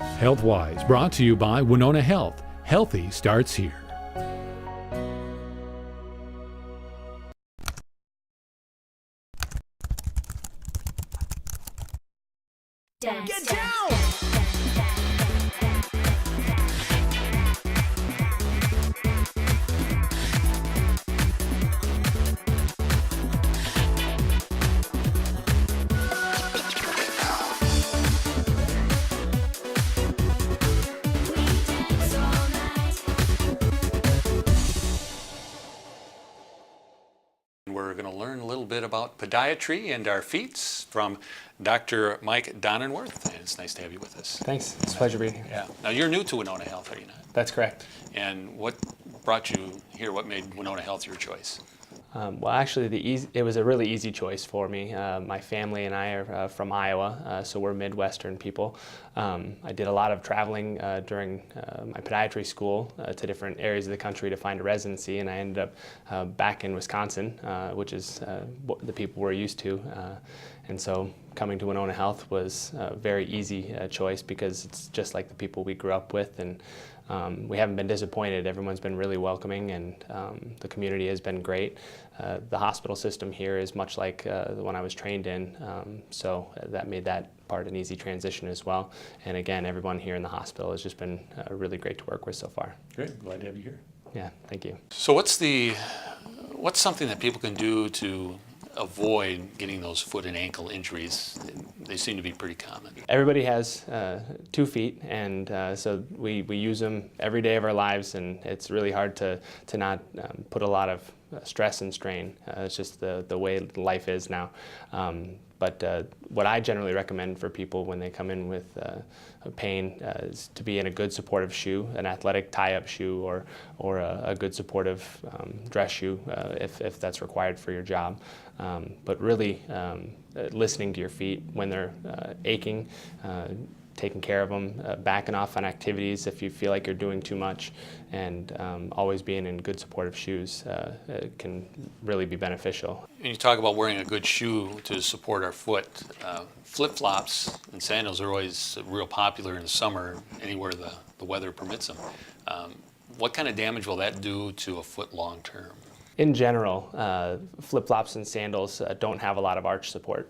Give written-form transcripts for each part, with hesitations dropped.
HealthWise brought to you by Winona Health. Healthy starts here. Get down! We're going to learn a little bit about podiatry and our feet from Dr. Mike Donenworth, and it's nice to have you with us. Thanks. It's a pleasure being here. Yeah. Now, you're new to Winona Health, are you not? That's correct. And what brought you here? What made Winona Health your choice? Well, actually, it was a really easy choice for me. My family and I are from Iowa, so we're Midwestern people. I did a lot of traveling during my podiatry school to different areas of the country to find a residency, and I ended up back in Wisconsin, which is what the people we're used to. And so coming to Winona Health was a very easy choice because it's just like the people we grew up with, and we haven't been disappointed. Everyone's been really welcoming, and the community has been great. The hospital system here is much like the one I was trained in, so that made that part an easy transition as well. And again, everyone here in the hospital has just been really great to work with so far. Great. Glad to have you here. Yeah, thank you. So what's something that people can do to avoid getting those foot and ankle injuries? They seem to be pretty common. Everybody has 2 feet, and so we use them every day of our lives, and it's really hard to not put a lot of stress and strain. It's just the way life is now. But what I generally recommend for people when they come in with pain is to be in a good supportive shoe, an athletic tie-up shoe, or a good supportive dress shoe if that's required for your job. But really listening to your feet when they're aching, taking care of them, backing off on activities if you feel like you're doing too much, and always being in good supportive shoes can really be beneficial. And you talk about wearing a good shoe to support our foot. Flip-flops and sandals are always real popular in the summer, anywhere the weather permits them. What kind of damage will that do to a foot long term? In general, flip-flops and sandals don't have a lot of arch support.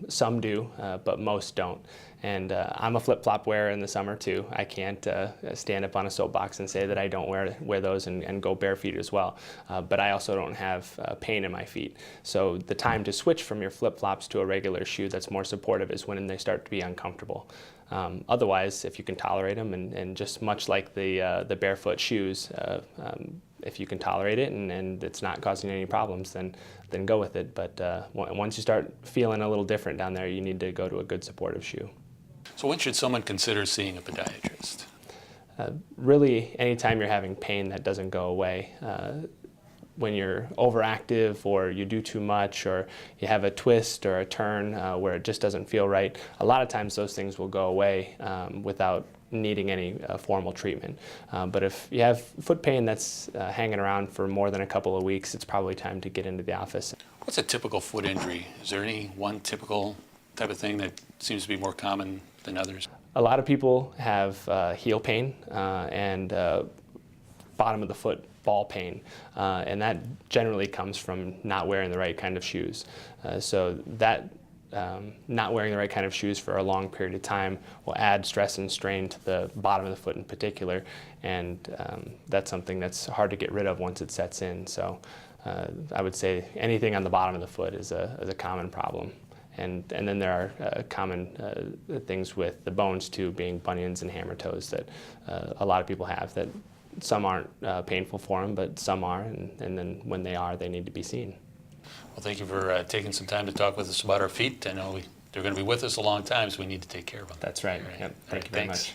Some do, but most don't. And I'm a flip-flop wearer in the summer too. I can't stand up on a soapbox and say that I don't wear those and go bare feet as well. But I also don't have pain in my feet. So the time to switch from your flip-flops to a regular shoe that's more supportive is when they start to be uncomfortable. Otherwise, if you can tolerate them, and just much like the barefoot shoes, if you can tolerate it and it's not causing any problems, then go with it. But once you start feeling a little different down there, you need to go to a good supportive shoe. So when should someone consider seeing a podiatrist? Really, anytime you're having pain that doesn't go away. When you're overactive, or you do too much, or you have a twist or a turn where it just doesn't feel right, a lot of times those things will go away without needing any formal treatment. But if you have foot pain that's hanging around for more than a couple of weeks, it's probably time to get into the office. What's a typical foot injury? Is there any one typical type of thing that seems to be more common than others? A lot of people have heel pain and bottom of the foot ball pain, and that generally comes from not wearing the right kind of shoes. So that not wearing the right kind of shoes for a long period of time will add stress and strain to the bottom of the foot in particular, and that's something that's hard to get rid of once it sets in. So I would say anything on the bottom of the foot is a common problem. And then there are common things with the bones too, being bunions and hammer toes that a lot of people have. That some aren't painful for them, but some are, and then when they are, they need to be seen. Well, thank you for taking some time to talk with us about our feet. I know they're going to be with us a long time, so we need to take care of them. That's right. Yep. Thank you very much.